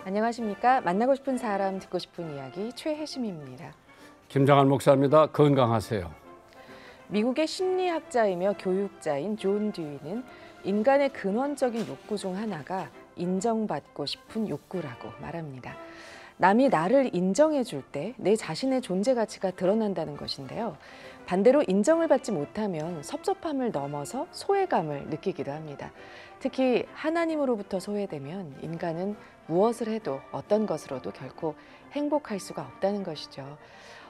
안녕하십니까. 만나고 싶은 사람, 듣고 싶은 이야기 최혜심입니다. 김장한 목사입니다. 건강하세요. 미국의 심리학자이며 교육자인 존 듀이는 인간의 근원적인 욕구 중 하나가 인정받고 싶은 욕구라고 말합니다. 남이 나를 인정해 줄 때 내 자신의 존재 가치가 드러난다는 것인데요. 반대로 인정을 받지 못하면 섭섭함을 넘어서 소외감을 느끼기도 합니다. 특히 하나님으로부터 소외되면 인간은 무엇을 해도 어떤 것으로도 결코 행복할 수가 없다는 것이죠.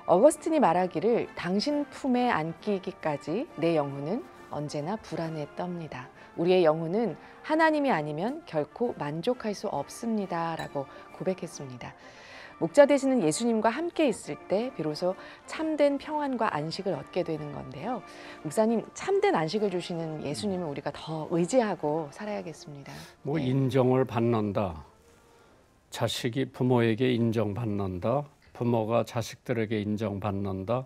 어거스틴이 말하기를 당신 품에 안기기까지 내 영혼은 언제나 불안에 떱니다. 우리의 영혼은 하나님이 아니면 결코 만족할 수 없습니다. 라고 고백했습니다. 목자 되시는 예수님과 함께 있을 때 비로소 참된 평안과 안식을 얻게 되는 건데요. 목사님, 참된 안식을 주시는 예수님을 우리가 더 의지하고 살아야겠습니다. 네. 인정을 받는다. 자식이 부모에게 인정받는다. 부모가 자식들에게 인정받는다.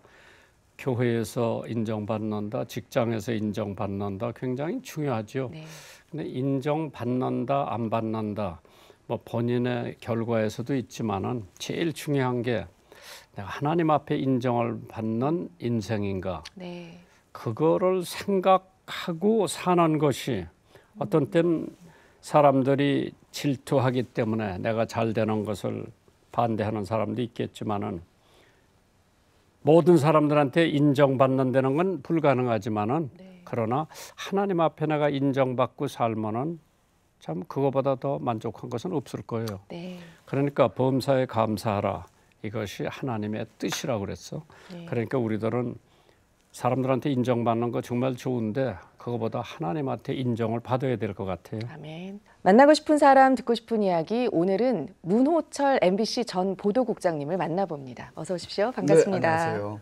교회에서 인정받는다. 직장에서 인정받는다. 굉장히 중요하죠. 네. 근데 인정받는다, 안 받는다. 뭐 본인의 결과에서도 있지만은 제일 중요한 게 내가 하나님 앞에 인정을 받는 인생인가. 네. 그거를 생각하고 사는 것이 어떤 때는 사람들이 질투하기 때문에 내가 잘 되는 것을 반대하는 사람도 있겠지만은 모든 사람들한테 인정받는 데는 건 불가능하지만은 네. 그러나 하나님 앞에 내가 인정받고 살면은 참 그거보다 더 만족한 것은 없을 거예요. 네. 그러니까 범사에 감사하라. 이것이 하나님의 뜻이라고 그랬어. 네. 그러니까 우리들은 사람들한테 인정받는 거 정말 좋은데 그거보다 하나님한테 인정을 받아야 될 것 같아요. 아멘. 만나고 싶은 사람, 듣고 싶은 이야기. 오늘은 문호철 MBC 전 보도국장님을 만나봅니다. 어서 오십시오. 반갑습니다. 네, 안녕하세요.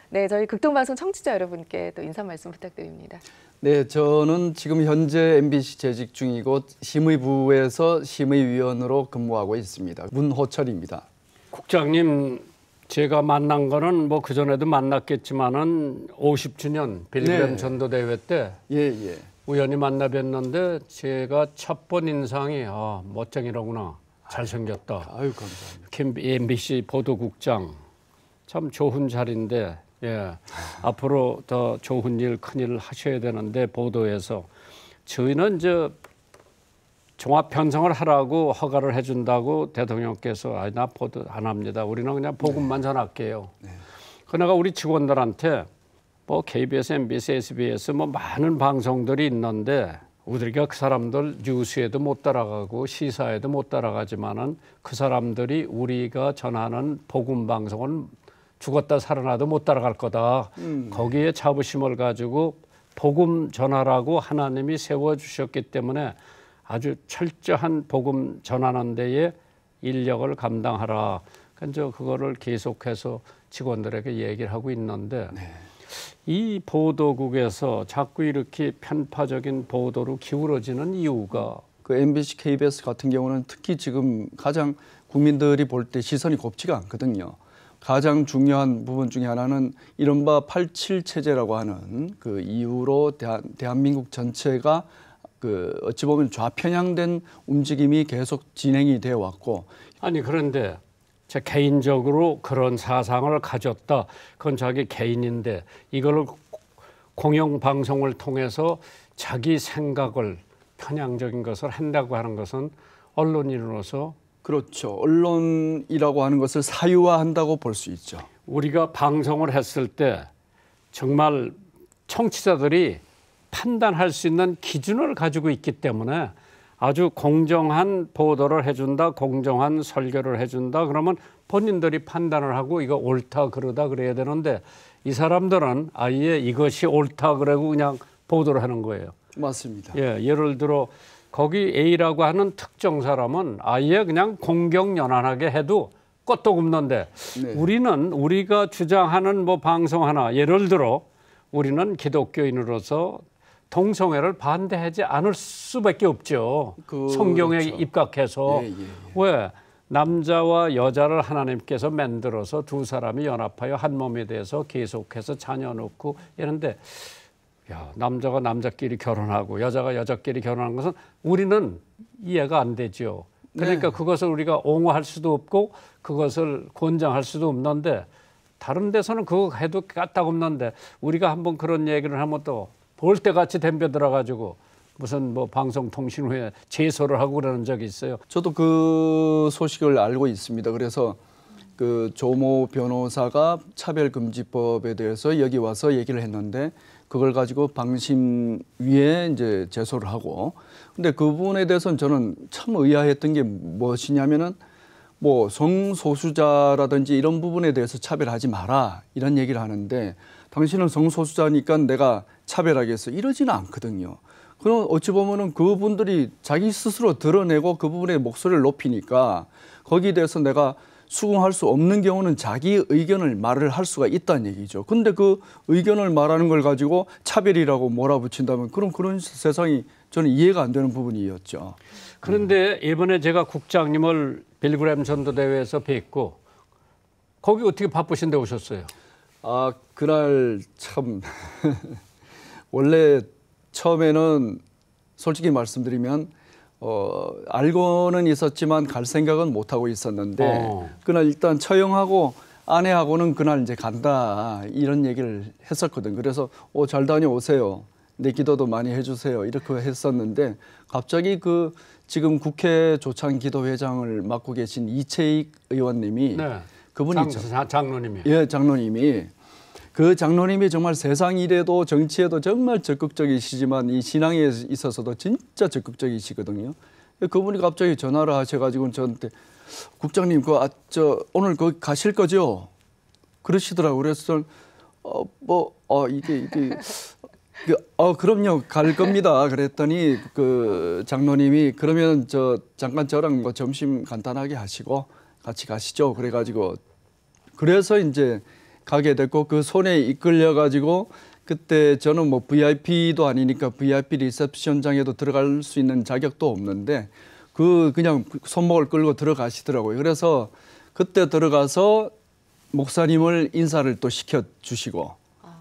네, 저희 극동방송 청취자 여러분께 또 인사 말씀 부탁드립니다. 네, 저는 지금 현재 MBC 재직 중이고 심의부에서 심의위원으로 근무하고 있습니다. 문호철입니다. 국장님, 제가 만난 거는 뭐 그전에도 만났겠지만은 50주년 빌그램 네. 전도대회 때 우연히 만나 뵀는데 제가 첫 번 인상이 멋쟁이로구나. 잘생겼다. 아유, 감사합니다. MBC 보도국장 참 좋은 자리인데 앞으로 더 좋은 일, 큰일 하셔야 되는데 보도에서 저희는 종합 편성을 하라고 허가를 해준다고 대통령께서 나 보도 안 합니다. 우리는 그냥 복음만 전할게요. 그러나 우리 직원들한테 뭐 KBS, MBC, SBS 뭐 많은 방송들이 있는데 우리가 그 사람들 뉴스에도 못 따라가고 시사에도 못 따라가지만은 그 사람들이 우리가 전하는 복음 방송은 죽었다 살아나도 못 따라갈 거다. 거기에 자부심을 가지고 복음 전하라고 하나님이 세워주셨기 때문에 아주 철저한 복음 전하는 데에 인력을 감당하라. 그러니까 그거를 계속해서 직원들에게 얘기를 하고 있는데 이 보도국에서 자꾸 이렇게 편파적인 보도로 기울어지는 이유가 그 MBC, KBS 같은 경우는 특히 지금 가장 국민들이 볼 때 시선이 곱지가 않거든요. 가장 중요한 부분 중에 하나는 이른바 87 체제라고 하는 그 이후로 대한민국 전체가 그 어찌 보면 좌편향된 움직임이 계속 진행이 되어 왔고. 아니 그런데 제 개인적으로 그런 사상을 가졌다. 그건 자기 개인인데 이걸 공영방송을 통해서 자기 생각을 편향적인 것을 한다고 하는 것은 언론인으로서 그렇죠. 언론이라고 하는 것을 사유화한다고 볼 수 있죠. 우리가 방송을 했을 때 정말 청취자들이 판단할 수 있는 기준을 가지고 있기 때문에 아주 공정한 보도를 해준다, 공정한 설교를 해준다. 그러면 본인들이 판단을 하고 이거 옳다 그러다 그래야 되는데 이 사람들은 아예 이것이 옳다 그러고 그냥 보도를 하는 거예요. 맞습니다. 예를 들어 거기 A라고 하는 특정 사람은 아예 그냥 공경연한하게 해도 껐도없는데 우리는 우리가 주장하는 뭐 방송 하나 예를 들어 우리는 기독교인으로서 동성애를 반대하지 않을 수밖에 없죠. 성경에 그렇죠. 입각해서 왜 남자와 여자를 하나님께서 만들어서 두 사람이 연합하여 한 몸에 대해서 계속해서 자녀 놓고 이런데 남자가 남자끼리 결혼하고 여자가 여자끼리 결혼하는 것은 우리는 이해가 안 되죠. 그러니까 그것을 우리가 옹호할 수도 없고 그것을 권장할 수도 없는데 다른 데서는 그거 해도 까딱없는데 우리가 한번 그런 얘기를 하면 또 볼 때같이 덤벼들어 가지고 무슨 뭐 방송통신부에 제소를 하고 그러는 적이 있어요. 저도 그 소식을 알고 있습니다. 그래서 그 조모 변호사가 차별금지법에 대해서 여기 와서 얘기를 했는데 그걸 가지고 방심위에 이제 제소를 하고, 근데 그 부분에 대해서는 저는 참 의아했던 게 무엇이냐면은 뭐 성소수자라든지 이런 부분에 대해서 차별하지 마라 이런 얘기를 하는데, 당신은 성소수자니까 내가 차별하겠어 이러지는 않거든요. 그럼 어찌 보면은 그분들이 자기 스스로 드러내고 그 부분에 목소리를 높이니까 거기에 대해서 내가 수긍할 수 없는 경우는 자기 의견을 말을 할 수가 있다는 얘기죠. 근데 그 의견을 말하는 걸 가지고 차별이라고 몰아붙인다면 그럼 그런 세상이 저는 이해가 안 되는 부분이었죠. 그런데 이번에 제가 국장님을 빌그램 전도대회에서 뵙고 거기 어떻게 바쁘신데 오셨어요? 아, 그날 참 원래 처음에는 솔직히 말씀드리면 알고는 있었지만 갈 생각은 못 하고 있었는데 그날 일단 처형하고 아내하고는 그날 이제 간다 이런 얘기를 했었거든. 그래서 잘 다녀오세요. 내 기도도 많이 해주세요. 이렇게 했었는데 갑자기 그 지금 국회 조창기도회장을 맡고 계신 이채익 의원님이 네. 그분이 장로님이. 예, 장로님이 그 장로님이 정말 세상 일에도 정치에도 정말 적극적이시지만 이 신앙에 있어서도 진짜 적극적이시거든요. 그분이 갑자기 전화를 하셔가지고 저한테 국장님 저 오늘 거기 가실 거죠? 그러시더라고요. 그래서 그럼요 갈 겁니다. 그랬더니 그 장로님이 그러면 잠깐 저랑 뭐 점심 간단하게 하시고 같이 가시죠. 그래가지고 그래서 이제 가게 됐고 그 손에 이끌려 가지고 그때 저는 뭐 VIP도 아니니까 VIP 리셉션장에도 들어갈 수 있는 자격도 없는데 그냥 손목을 끌고 들어가시더라고요. 그래서 그때 들어가서 목사님을 인사를 또 시켜 주시고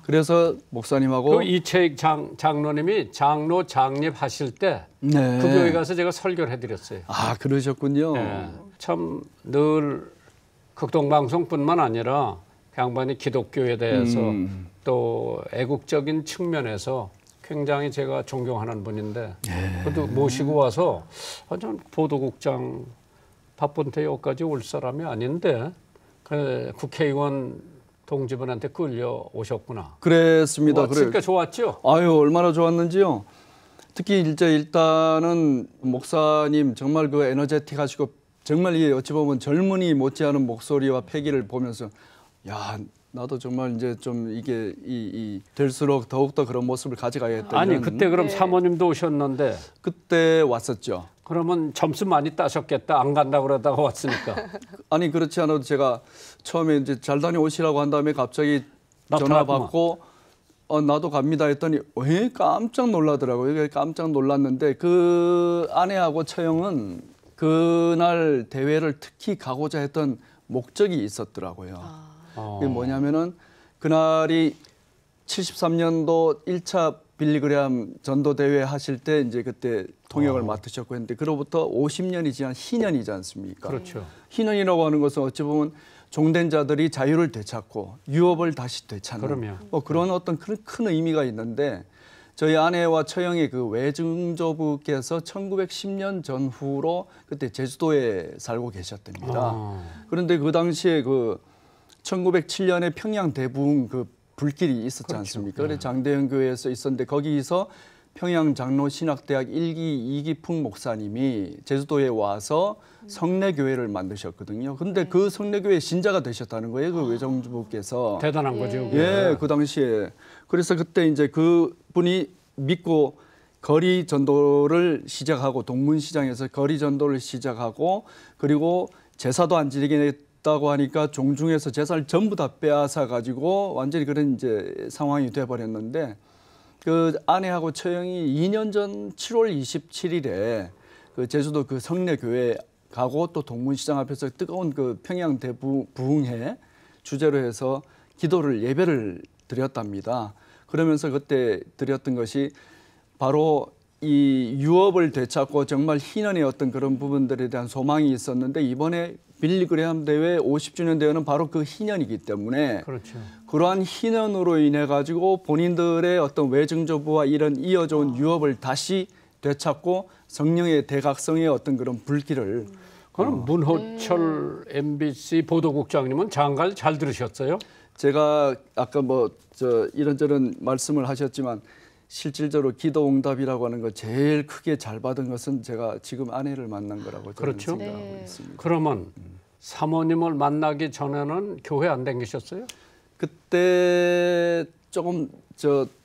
그래서 목사님하고 그 이채익 장로님이 장로 장립하실 때 그 네. 교회 가서 제가 설교를 해드렸어요. 아, 그러셨군요. 네. 참 늘 극동방송뿐만 아니라 그 양반이 기독교에 대해서 또 애국적인 측면에서 굉장히 제가 존경하는 분인데 그래도 모시고 와서 전 보도국장 바쁜 때 여기까지 올 사람이 아닌데 국회의원 동지분한테 끌려 오셨구나. 그랬습니다. 그러니까 좋았죠? 아유, 얼마나 좋았는지요. 특히 일단은 목사님 정말 그 에너제틱하시고 정말 이 어찌 보면 젊은이 못지않은 목소리와 패기를 보면서 야, 나도 정말 이제 좀 이게 될수록 더욱더 그런 모습을 가져가야겠다. 아니 그때 그럼 사모님도 오셨는데 그때 왔었죠. 그러면 점수 많이 따셨겠다. 안 간다 그러다가 왔으니까. 아니 그렇지 않아도 제가 처음에 이제 잘 다녀오시라고 한 다음에 갑자기 전화 받고 나도 갑니다 했더니 왜 깜짝 놀라더라고요. 깜짝 놀랐는데 그 아내하고 처형은 그날 대회를 특히 가고자 했던 목적이 있었더라고요. 그게 뭐냐면은 그날이 73년도 1차 빌리그램 전도대회 하실 때 이제 그때 통역을 맡으셨고 했는데 그로부터 50년이 지난 희년이지 않습니까? 그렇죠. 희년이라고 하는 것은 어찌 보면 종된 자들이 자유를 되찾고 유업을 다시 되찾는 그런 어떤 큰 의미가 있는데 저희 아내와 처형의 그 외증조부께서 1910년 전후로 그때 제주도에 살고 계셨답니다. 그런데 그 당시에 그 1907년에 평양 대부흥 그 불길이 있었지 않습니까? 그래서 장대현 교회에서 있었는데 거기서 평양 장로 신학대학 1기 이기풍 목사님이 제주도에 와서 성례교회를 만드셨거든요. 근데 그 성례교회 신자가 되셨다는 거예요. 그 외정주부께서. 대단한 거죠. 예, 그 당시에. 그래서 그때 이제 그 분이 믿고 거리 전도를 시작하고 동문시장에서 거리 전도를 시작하고 그리고 제사도 안 지내겠다고 하니까 종중에서 제사를 전부 다 빼앗아 가지고 완전히 그런 이제 상황이 돼 버렸는데 그 아내하고 처형이 2년 전 7월 27일에 그 제주도 그 성례교회 가고 또 동문시장 앞에서 뜨거운 그 평양 대부흥회 주제로 해서 기도를 예배를 드렸답니다. 그러면서 그때 드렸던 것이 바로 이 유업을 되찾고 정말 희년의 어떤 그런 부분들에 대한 소망이 있었는데 이번에 빌리 그레함 대회 50주년 대회는 바로 그 희년이기 때문에 그렇죠. 그러한 희년으로 인해 가지고 본인들의 어떤 외증조부와 이런 이어져 온 유업을 다시 되찾고 성령의 대각성의 어떤 그런 불길을 그럼 문호철 MBC 보도국장님은 장가를 잘 들으셨어요? 제가 아까 뭐 이런저런 말씀을 하셨지만 실질적으로 기도응답이라고 하는 거 제일 크게 잘 받은 것은 제가 지금 아내를 만난 거라고 저는 그렇죠. 생각하고 있습니다. 그러면 사모님을 만나기 전에는 교회 안 다니셨어요? 그때 조금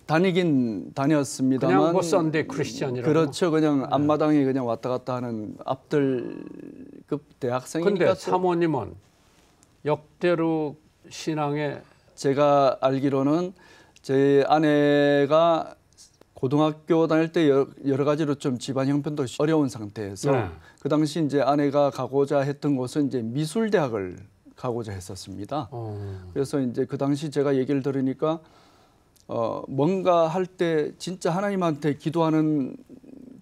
다니긴 다녔습니다만 그냥 뭐 썬데이 크리스천이라고. 그렇죠. 그냥 앞마당에 그냥 왔다 갔다 하는 앞들급 대학생이니까. 근데 사모님은 역대로 신앙에 제가 알기로는 제 아내가 고등학교 다닐 때 여러 가지로 좀 집안 형편도 어려운 상태에서 네. 그 당시 이제 아내가 가고자 했던 곳은 이제 미술대학을 가고자 했었습니다. 그래서 이제 그 당시 제가 얘기를 들으니까 뭔가 할 때 진짜 하나님한테 기도하는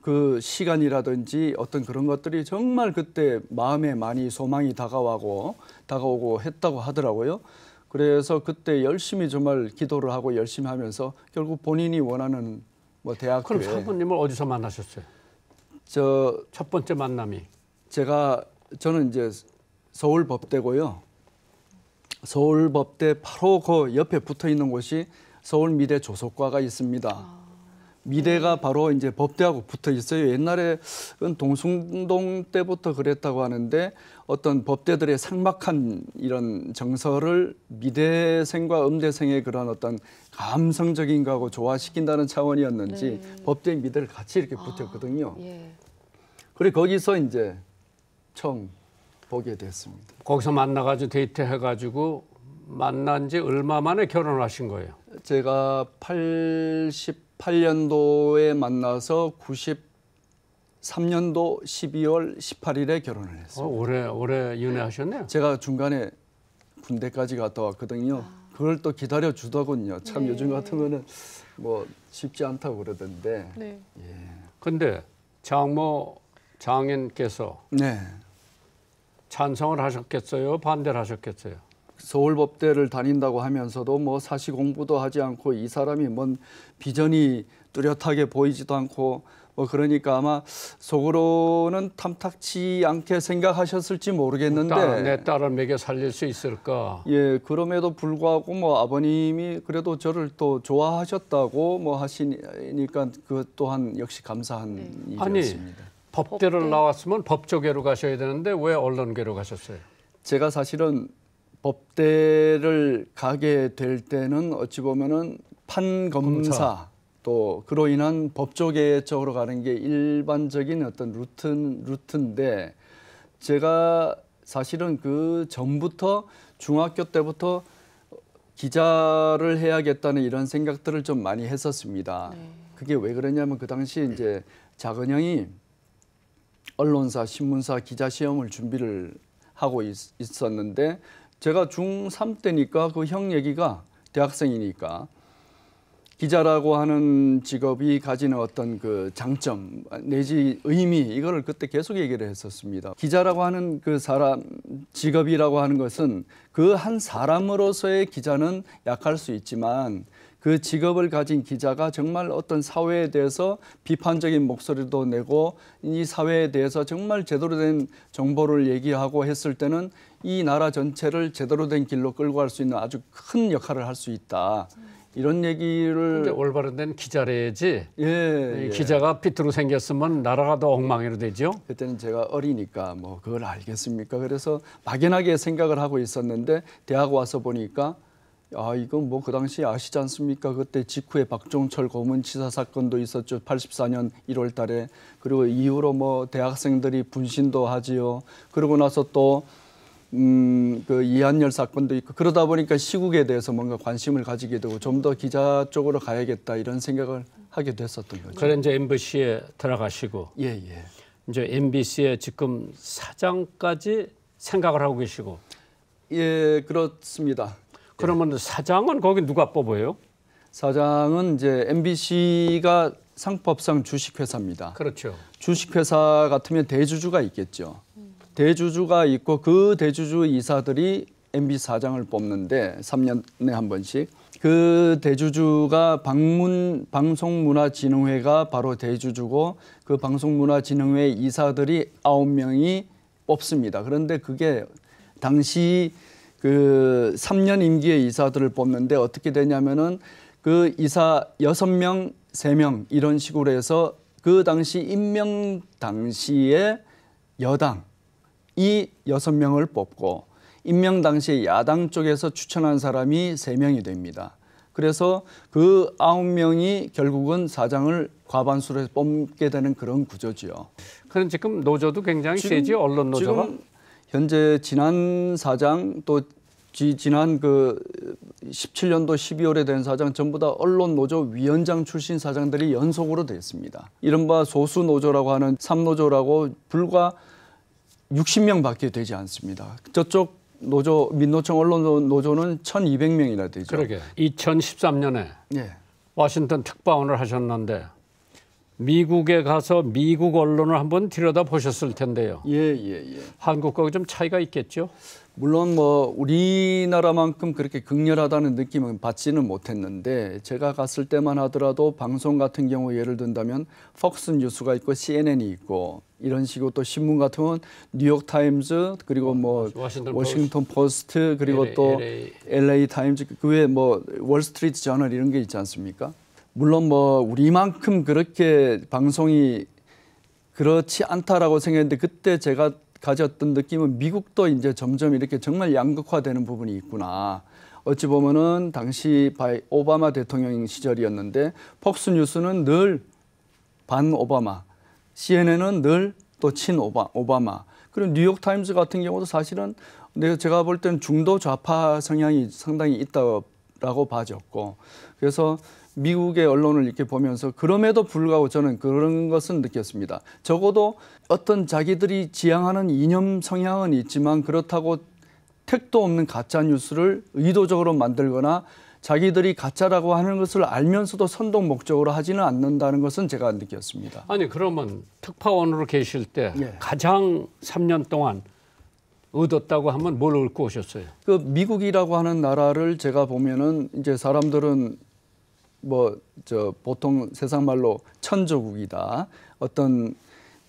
그 시간이라든지 어떤 그런 것들이 정말 그때 마음에 많이 소망이 다가오고 했다고 하더라고요. 그래서 그때 열심히 정말 기도를 하고 열심히 하면서 결국 본인이 원하는 뭐 대학교에. 그럼 사모님을 어디서 만나셨어요? 첫 번째 만남이. 저는 이제 서울법대고요. 서울법대 바로 그 옆에 붙어 있는 곳이 서울미대 조속과가 있습니다. 미대가 바로 이제 법대하고 붙어 있어요. 옛날에 동숭동 때부터 그랬다고 하는데 어떤 법대들의 삭막한 이런 정서를 미대생과 음대생의 그런 어떤 감성적인 거하고 조화시킨다는 차원이었는지 법대 미대를 같이 이렇게 붙였거든요. 예. 그리고 거기서 이제 처음 보게 됐습니다. 거기서 만나가지고 데이트해가지고 만난 지 얼마 만에 결혼하신 거예요? 제가 88년도에 만나서 93년도 12월 18일에 결혼을 했어요. 오래 연애하셨네요. 제가 중간에 군대까지 갔다 왔거든요. 그걸 또 기다려 주더군요. 참 요즘 같으면은 뭐 쉽지 않다고 그러던데. 네. 근데 장인께서 네. 찬성을 하셨겠어요? 반대를 하셨겠어요? 서울법대를 다닌다고 하면서도 뭐 사시 공부도 하지 않고 이 사람이 뭔 비전이 뚜렷하게 보이지도 않고 뭐 그러니까 아마 속으로는 탐탁치 않게 생각하셨을지 모르겠는데 내 딸을 먹여 살릴 수 있을까? 예, 그럼에도 불구하고 뭐 아버님이 그래도 저를 또 좋아하셨다고 뭐 하시니까 그 또한 역시 감사한 일이었습니다. 법대를 나왔으면 법조계로 가셔야 되는데 왜 언론계로 가셨어요? 제가 사실은 법대를 가게 될 때는 어찌 보면은 판검사 또 그로 인한 법조계 쪽으로 가는 게 일반적인 어떤 루트인데 제가 사실은 그 전부터 중학교 때부터 기자를 해야겠다는 이런 생각들을 좀 많이 했었습니다. 그게 왜 그러냐면 그 당시 이제 작은 형이 언론사, 신문사 기자 시험을 준비를 하고 있었는데 제가 중3 때니까 그 형 얘기가 대학생이니까 기자라고 하는 직업이 가지는 어떤 그 장점 내지 의미 이거를 그때 계속 얘기를 했었습니다. 기자라고 하는 그 사람 직업이라고 하는 것은 그 한 사람으로서의 기자는 약할 수 있지만 그 직업을 가진 기자가 정말 어떤 사회에 대해서 비판적인 목소리도 내고 이 사회에 대해서 정말 제대로 된 정보를 얘기하고 했을 때는 이 나라 전체를 제대로 된 길로 끌고 갈 수 있는 아주 큰 역할을 할 수 있다. 이런 얘기를. 근데 올바른 데는 기자래야지. 예. 기자가 삐뚤어 생겼으면 나라가 더 엉망이로 되죠. 그때는 제가 어리니까 뭐 그걸 알겠습니까? 그래서 막연하게 생각을 하고 있었는데 대학 와서 보니까 이건 뭐 그 당시 아시지 않습니까? 그때 직후에 박종철 고문치사 사건도 있었죠. 84년 1월 달에. 그리고 이후로 뭐 대학생들이 분신도 하지요. 그러고 나서 또 그 이한열 사건도 있고 그러다 보니까 시국에 대해서 뭔가 관심을 가지게 되고 좀 더 기자 쪽으로 가야겠다 이런 생각을 하게 됐었던 거죠. 그래 이제 MBC에 들어가시고 예. 이제 MBC의 지금 사장까지 생각을 하고 계시고. 예, 그렇습니다. 그러면 사장은 거기 누가 뽑아요? 사장은 이제 MBC가 상법상 주식회사입니다. 그렇죠. 주식회사 같으면 대주주가 있겠죠. 대주주가 있고 그 대주주 이사들이 MB 사장을 뽑는데 3년에 한 번씩. 그 대주주가 방송문화진흥회가 바로 대주주고 그 방송문화진흥회 이사들이 9명이 뽑습니다. 그런데 그게 당시 그 3년 임기의 이사들을 뽑는데 어떻게 되냐면은 그 이사 6명, 3명 이런 식으로 해서 그 당시 임명 당시에 여당이 6명을 뽑고 임명 당시에 야당 쪽에서 추천한 사람이 3명이 됩니다. 그래서 그 9명이 결국은 사장을 과반수로 해서 뽑게 되는 그런 구조지요. 그럼 지금 노조도 굉장히 세지, 언론 노조가? 지금 현재 지난 사장 또 지난 그 17년도 12월에 된 사장 전부 다 언론 노조 위원장 출신 사장들이 연속으로 됐습니다. 이른바 소수 노조라고 하는 3노조라고 불과 60명밖에 되지 않습니다. 저쪽 노조 민노총 언론 노조는 1,200명이나 되죠. 그러게. 2013년에 예. 워싱턴 특파원을 하셨는데 미국에 가서 미국 언론을 한번 들여다 보셨을 텐데요. 예. 한국과 좀 차이가 있겠죠? 물론 뭐 우리나라만큼 그렇게 극렬하다는 느낌은 받지는 못했는데 제가 갔을 때만 하더라도 방송 같은 경우 예를 든다면 폭스 뉴스가 있고 CNN이 있고 이런 식으로 또 신문 같은 건 뉴욕 타임즈 그리고 뭐 워싱턴 포스트 그리고 또 LA 타임즈 그 외에 뭐 월스트리트 저널 이런 게 있지 않습니까? 물론 뭐 우리만큼 그렇게 방송이 그렇지 않다라고 생각했는데 그때 제가 가졌던 느낌은 미국도 이제 점점 이렇게 정말 양극화되는 부분이 있구나. 어찌 보면은 당시 오바마 대통령 시절이었는데 폭스뉴스는 늘 반 오바마, CNN은 늘 또 친 오바마. 그리고 뉴욕타임즈 같은 경우도 사실은 제가 볼 때는 중도 좌파 성향이 상당히 있다라고 봐졌고 그래서 미국의 언론을 이렇게 보면서 그럼에도 불구하고 저는 그런 것은 느꼈습니다. 적어도 어떤 자기들이 지향하는 이념 성향은 있지만 그렇다고 택도 없는 가짜 뉴스를 의도적으로 만들거나 자기들이 가짜라고 하는 것을 알면서도 선동 목적으로 하지는 않는다는 것은 제가 느꼈습니다. 아니 그러면 특파원으로 계실 때 예. 가장 3년 동안 얻었다고 하면 뭘 얻고 오셨어요? 그 미국이라고 하는 나라를 제가 보면은 이제 사람들은 보통 세상 말로 천조국이다. 어떤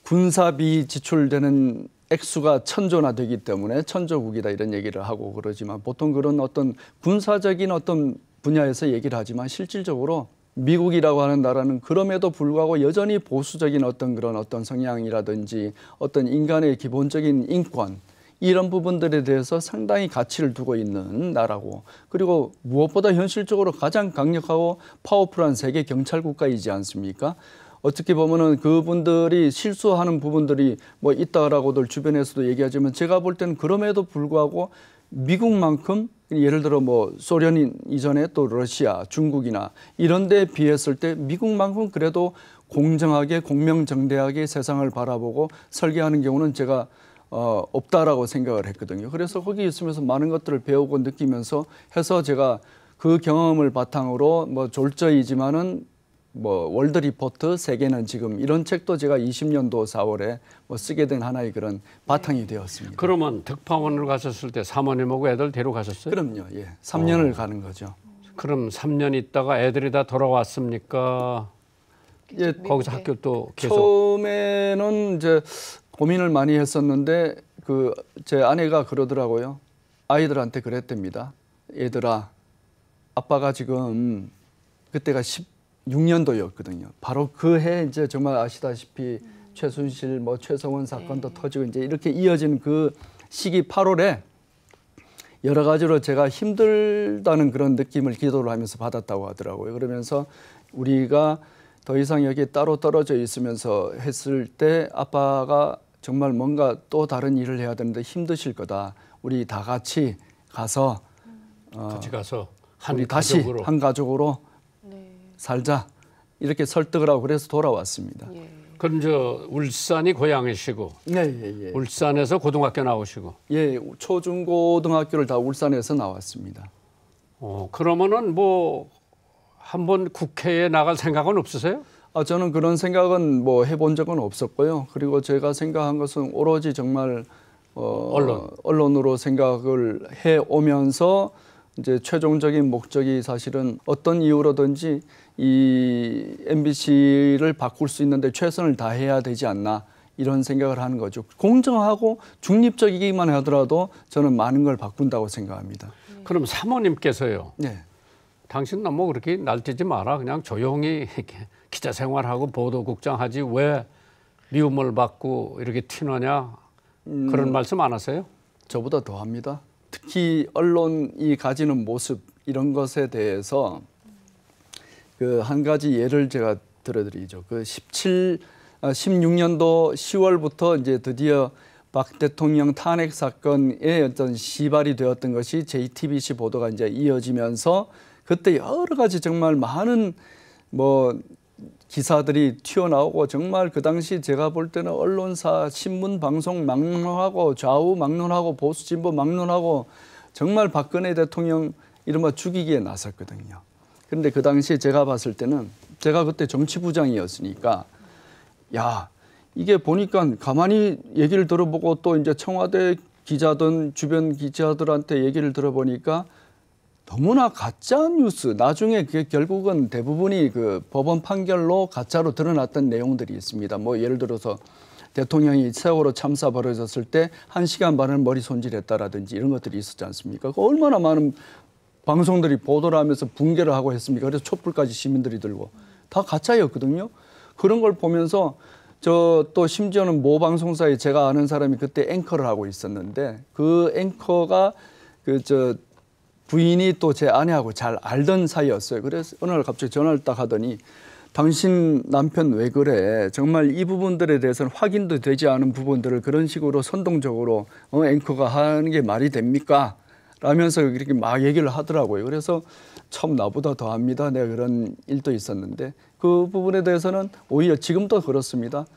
군사비 지출되는 액수가 천조나 되기 때문에 천조국이다 이런 얘기를 하고 그러지만 보통 그런 어떤 군사적인 어떤 분야에서 얘기를 하지만 실질적으로 미국이라고 하는 나라는 그럼에도 불구하고 여전히 보수적인 그런 어떤 성향이라든지 어떤 인간의 기본적인 인권 이런 부분들에 대해서 상당히 가치를 두고 있는 나라고 그리고 무엇보다 현실적으로 가장 강력하고 파워풀한 세계 경찰 국가이지 않습니까? 어떻게 보면은 그분들이 실수하는 부분들이 뭐 있다라고들 주변에서도 얘기하지만 제가 볼 때는 그럼에도 불구하고 미국만큼 예를 들어 뭐 소련 이전에 또 러시아, 중국이나 이런 데에 비했을 때 미국만큼 그래도 공정하게 공명정대하게 세상을 바라보고 설계하는 경우는 제가 없다라고 생각을 했거든요. 그래서 거기 있으면서 많은 것들을 배우고 느끼면서 해서 제가 그 경험을 바탕으로 뭐 졸저이지만은 뭐 월드 리포트 세계는 지금 이런 책도 제가 20년도 4월에 뭐 쓰게 된 하나의 그런 바탕이 되었습니다. 그러면 특파원을 가셨을 때 사모님하고 애들 데려가셨어요? 그럼요. 예. 3년을 가는 거죠. 그럼 3년 있다가 애들이 다 돌아왔습니까? 예, 거기서 학교 또 계속 처음에는 이제 고민을 많이 했었는데 그 제 아내가 그러더라고요. 아이들한테 그랬답니다. 얘들아, 아빠가 지금 그때가 16년도였거든요. 바로 그 해 이제 정말 아시다시피 최순실 뭐 최성원 사건도 터지고 이제 이렇게 이어진 그 시기 8월에 여러 가지로 제가 힘들다는 그런 느낌을 기도를 하면서 받았다고 하더라고요. 그러면서 우리가 더 이상 여기에 따로 떨어져 있으면서 했을 때 아빠가 정말 뭔가 또 다른 일을 해야 되는데 힘드실 거다. 우리 다 같이 가서 같이 가서 우리 다시 한 가족으로 살자. 이렇게 설득을 하고 그래서 돌아왔습니다. 그럼 저 울산이 고향이시고 예. 울산에서 고등학교 나오시고 예, 초중고등학교를 다 울산에서 나왔습니다. 그러면은 뭐 한번 국회에 나갈 생각은 없으세요? 저는 그런 생각은 뭐 해본 적은 없었고요. 그리고 제가 생각한 것은 오로지 정말 언론으로 생각을 해 오면서 이제 최종적인 목적이 사실은 어떤 이유로든지 이 MBC를 바꿀 수 있는데 최선을 다해야 되지 않나 이런 생각을 하는 거죠. 공정하고 중립적이기만 하더라도 저는 많은 걸 바꾼다고 생각합니다. 그럼 사모님께서요. 네. 당신 너무 그렇게 날뛰지 마라. 그냥 조용히 기자 생활하고 보도국장 하지 왜 미움을 받고 이렇게 튀느냐 그런 말씀 안 하세요? 저보다 더 합니다. 특히 언론이 가지는 모습 이런 것에 대해서 그 한 가지 예를 제가 들어드리죠. 그 16년도 10월부터 이제 드디어 박 대통령 탄핵 사건의 어떤 시발이 되었던 것이 JTBC 보도가 이제 이어지면서 그때 여러 가지 정말 많은 뭐 기사들이 튀어나오고 정말 그 당시 제가 볼 때는 언론사, 신문, 방송 막론하고 좌우 막론하고 보수 진보 막론하고 정말 박근혜 대통령 이른바 죽이기에 나섰거든요. 그런데 그 당시 제가 봤을 때는 제가 그때 정치부장이었으니까 야 이게 보니까 가만히 얘기를 들어보고 또 이제 청와대 기자든 주변 기자들한테 얘기를 들어보니까 너무나 가짜 뉴스 나중에 그게 결국은 대부분이 그 법원 판결로 가짜로 드러났던 내용들이 있습니다. 뭐 예를 들어서 대통령이 세월호 참사 벌어졌을 때 1시간 반을 머리 손질했다라든지 이런 것들이 있었지 않습니까? 얼마나 많은 방송들이 보도를 하면서 붕괴를 하고 했습니까? 그래서 촛불까지 시민들이 들고 다 가짜였거든요. 그런 걸 보면서 저 또 심지어는 모 방송사에 제가 아는 사람이 그때 앵커를 하고 있었는데 그 앵커가 부인이 또 제 아내하고 잘 알던 사이였어요. 그래서 어느 날 갑자기 전화를 딱 하더니 당신 남편 왜 그래? 정말 이 부분들에 대해서는 확인도 되지 않은 부분들을 그런 식으로 선동적으로 앵커가 하는 게 말이 됩니까? 라면서 이렇게 막 얘기를 하더라고요. 그래서 참 나보다 더 합니다. 내가 그런 일도 있었는데 그 부분에 대해서는 오히려 지금도 그렇습니다.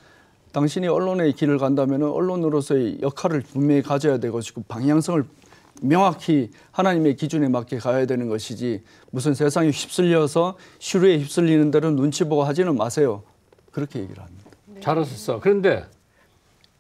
당신이 언론의 길을 간다면 언론으로서의 역할을 분명히 가져야 되고 방향성을 명확히 하나님의 기준에 맞게 가야 되는 것이지 무슨 세상에 휩쓸려서 시류에 휩쓸리는 대로 눈치 보고 하지는 마세요. 그렇게 얘기를 합니다. 잘하셨어. 그런데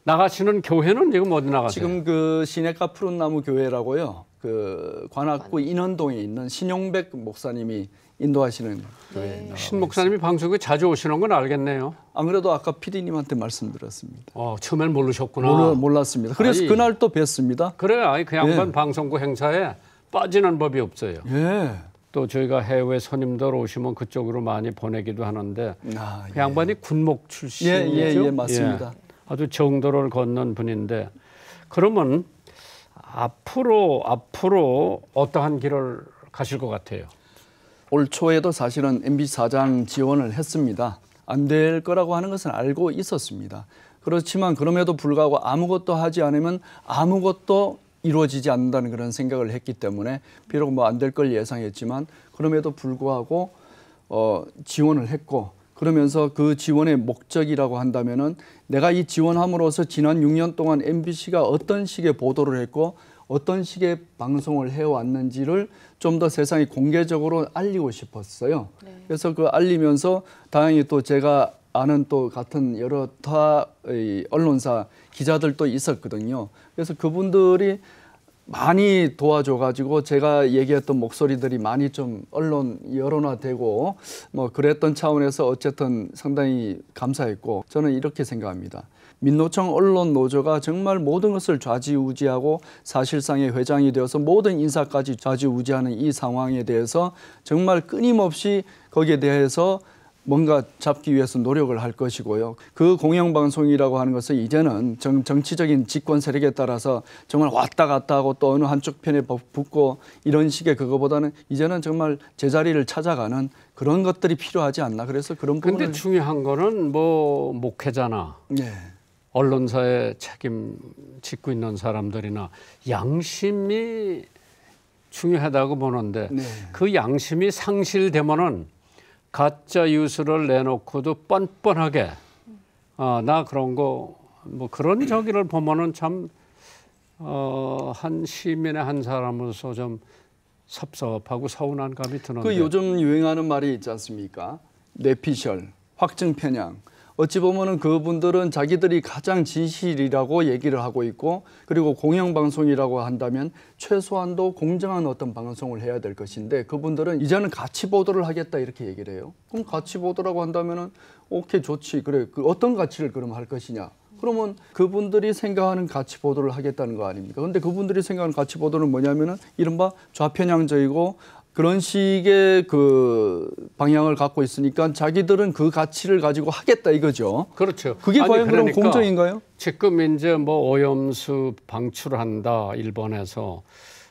나가시는 교회는 지금 어디 나가세요? 지금 그 시내가 푸른 나무 교회라고요. 그 관악구 인원동에 있는 신용백 목사님이 인도하시는 교회에 나가고 신 목사님이 방송에 자주 오시는 건 알겠네요. 안 그래도 아까 PD님한테 말씀드렸습니다. 처음엔 모르셨구나. 몰랐습니다. 그래서 그날 또 뵀습니다. 그래, 그 양반 방송국 행사에 빠지는 법이 없어요. 예. 또 저희가 해외 손님들 오시면 그쪽으로 많이 보내기도 하는데 그 예. 양반이 군목 출신이죠? 예, 맞습니다. 예. 아주 정도를 걷는 분인데 그러면 앞으로 어떠한 길을 가실 것 같아요? 올 초에도 사실은 MBC 사장 지원을 했습니다. 안 될 거라고 하는 것은 알고 있었습니다. 그렇지만 그럼에도 불구하고 아무것도 하지 않으면 아무것도 이루어지지 않는다는 그런 생각을 했기 때문에 비록 뭐 안 될 걸 예상했지만 그럼에도 불구하고 지원을 했고 그러면서 그 지원의 목적이라고 한다면은 내가 이 지원함으로써 지난 6년 동안 MBC가 어떤 식의 보도를 했고 어떤 식의 방송을 해왔는지를 좀 더 세상에 공개적으로 알리고 싶었어요. 네. 그래서 그 알리면서 다행히 또 제가 아는 또 같은 여러 타의 언론사 기자들도 있었거든요. 그래서 그분들이 많이 도와줘가지고 제가 얘기했던 목소리들이 많이 좀 언론 여론화되고 뭐 그랬던 차원에서 어쨌든 상당히 감사했고 저는 이렇게 생각합니다. 민노총 언론노조가 정말 모든 것을 좌지우지하고 사실상의 회장이 되어서 모든 인사까지 좌지우지하는 이 상황에 대해서 정말 끊임없이 거기에 대해서 뭔가 잡기 위해서 노력을 할 것이고요. 그 공영방송이라고 하는 것은 이제는 정치적인 집권 세력에 따라서 정말 왔다 갔다 하고 또 어느 한쪽 편에 붙고 이런 식의 그거보다는 이제는 정말 제자리를 찾아가는 그런 것들이 필요하지 않나. 그래서 그런 부분을. 근데 중요한 거는 뭐 목회자나 네. 언론사에 책임 짓고 있는 사람들이나 양심이 중요하다고 보는데 네. 그 양심이 상실되면은 가짜 뉴스를 내놓고도 뻔뻔하게 나 그런 거 뭐 그런 저기를 보면은 참 한 시민의 한 사람으로서 좀 섭섭하고 서운한 감이 드는데 그 요즘 유행하는 말이 있지 않습니까? 뇌피셜, 확증 편향. 어찌 보면은 그분들은 자기들이 가장 진실이라고 얘기를 하고 있고, 그리고 공영방송이라고 한다면 최소한도 공정한 어떤 방송을 해야 될 것인데, 그분들은 이제는 가치 보도를 하겠다 이렇게 얘기를 해요. 그럼 가치 보도라고 한다면은 오케이, 좋지. 그래, 그 어떤 가치를 그럼 할 것이냐. 그러면 그분들이 생각하는 가치 보도를 하겠다는 거 아닙니까? 근데 그분들이 생각하는 가치 보도는 뭐냐면은 이른바 좌편향적이고 그런 식의 그 방향을 갖고 있으니까 자기들은 그 가치를 가지고 하겠다 이거죠. 그렇죠. 그게 아니, 과연 그럼 그러니까 공정인가요? 지금 이제 뭐 오염수 방출한다 일본에서.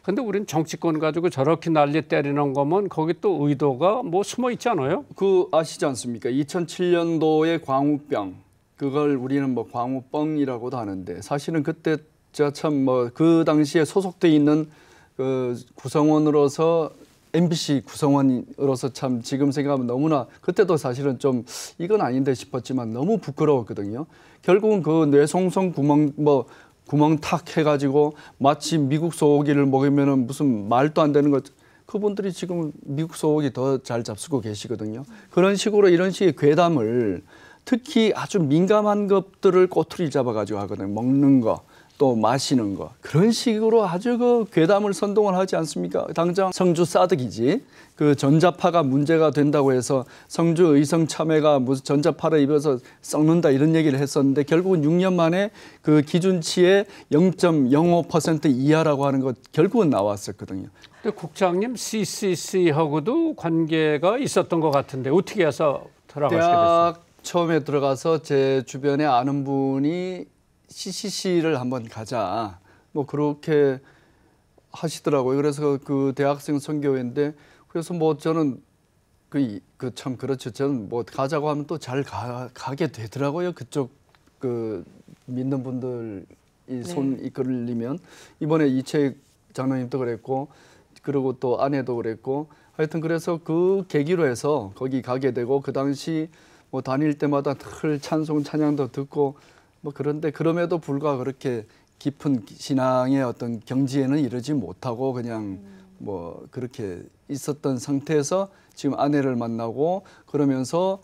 근데 우린 정치권 가지고 저렇게 난리 때리는 거면 거기 또 의도가 뭐 숨어 있지 않아요? 그 아시지 않습니까? 2007년도에 광우병, 그걸 우리는 뭐 광우뻥이라고도 하는데, 사실은 그때 제가 참 뭐 그 당시에 소속돼 있는 그 구성원으로서 MBC 구성원으로서 참 지금 생각하면 너무나, 그때도 사실은 좀 이건 아닌데 싶었지만 너무 부끄러웠거든요. 결국은 그 뇌송송 구멍 탁 해가지고 마치 미국 소고기를 먹으면은 무슨 말도 안 되는 것, 그분들이 지금 미국 소고기 더 잘 잡수고 계시거든요. 그런 식으로 이런 식의 괴담을, 특히 아주 민감한 것들을 꼬투리 잡아가지고 하거든요. 먹는 거, 또 마시는 거, 그런 식으로 아주 그 괴담을 선동을 하지 않습니까? 당장 성주 싸득이지, 그 전자파가 문제가 된다고 해서 성주 의성 참외가 무슨 전자파를 입어서 썩는다 이런 얘기를 했었는데, 결국은 6년 만에 그 기준치의 0.05% 이하라고 하는 것 결국은 나왔었거든요. 근데 국장님 CCC하고도 관계가 있었던 것 같은데 어떻게 해서 들어가시게 됐어요? 대학 처음에 들어가서 제 주변에 아는 분이 CCC를 한번 가자, 뭐 그렇게 하시더라고요. 그래서 그 대학생 선교회인데, 그래서 뭐 저는 그 참 그렇죠. 저는 뭐 가자고 하면 또 잘 가게 되더라고요. 그쪽 그 믿는 분들이 손 이끌리면. 이번에 이채익 장로님도 그랬고, 그리고 또 아내도 그랬고, 하여튼 그래서 그 계기로 해서 거기 가게 되고, 그 당시 뭐 다닐 때마다 늘 찬송 찬양도 듣고, 뭐 그런데 그럼에도 불구하고 그렇게 깊은 신앙의 어떤 경지에는 이르지 못하고 그냥 뭐 그렇게 있었던 상태에서 지금 아내를 만나고, 그러면서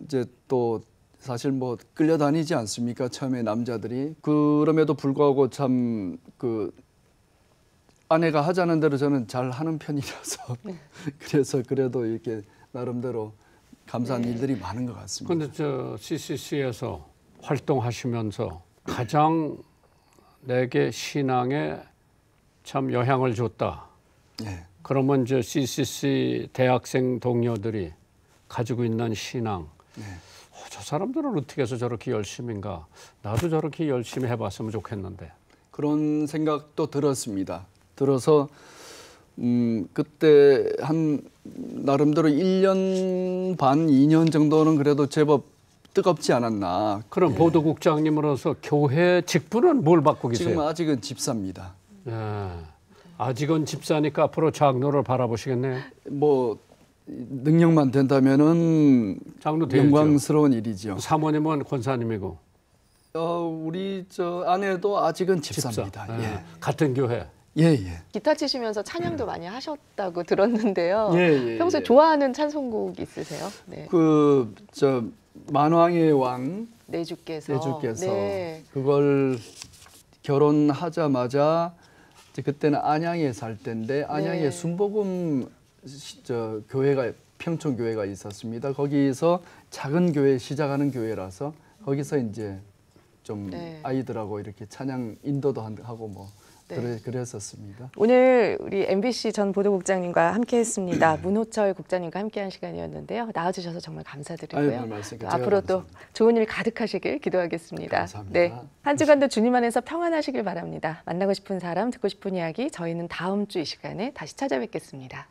이제 또 사실 뭐 끌려다니지 않습니까? 처음에 남자들이. 그럼에도 불구하고 참 그 아내가 하자는 대로 저는 잘 하는 편이라서 그래서 그래도 이렇게 나름대로 감사한 일들이 많은 것 같습니다. 근데 저 CCC에서 활동하시면서 가장 내게 신앙에 참 영향을 줬다. 네. 그러면 저 CCC 대학생 동료들이 가지고 있는 신앙, 저 사람들은 어떻게 해서 저렇게 열심인가? 나도 저렇게 열심히 해봤으면 좋겠는데. 그런 생각도 들었습니다. 들어서 그때 한 나름대로 1년 반, 2년 정도는 그래도 제법 뜨겁지 않았나. 그럼 보도국장님으로서 교회 직분은 뭘 맡고 계세요? 지금 아직은 집사입니다. 예. 아직은 집사니까 앞으로 장로를 바라보시겠네요. 뭐 능력만 된다면은 장로 되죠. 영광스러운 일이죠. 사모님은 권사님이고. 우리 저 아내도 아직은 집사입니다. 집사. 예. 같은 교회. 예, 예. 기타 치시면서 찬양도 많이 하셨다고 들었는데요. 예, 평소에 예. 좋아하는 찬송곡 있으세요? 네. 그 저 만왕의 왕 내주께서. 내주께서 네. 그걸 결혼하자마자 이제 그때는 안양에 살 때인데, 안양에 네. 순복음 저 교회가, 평촌 교회가 있었습니다. 거기서 작은 교회 시작하는 교회라서 거기서 이제 좀 네. 아이들하고 이렇게 찬양 인도도 하고 뭐 네. 그랬었습니다. 오늘 우리 MBC 전 보도국장님과 함께했습니다. 문호철 국장님과 함께한 시간이었는데요. 나와주셔서 정말 감사드리고요. 아유, 말씀 앞으로 또 좋은 일 가득하시길 기도하겠습니다. 감사합니다. 네, 한 주간도 주님 안에서 평안하시길 바랍니다. 만나고 싶은 사람, 듣고 싶은 이야기, 저희는 다음 주 이 시간에 다시 찾아뵙겠습니다.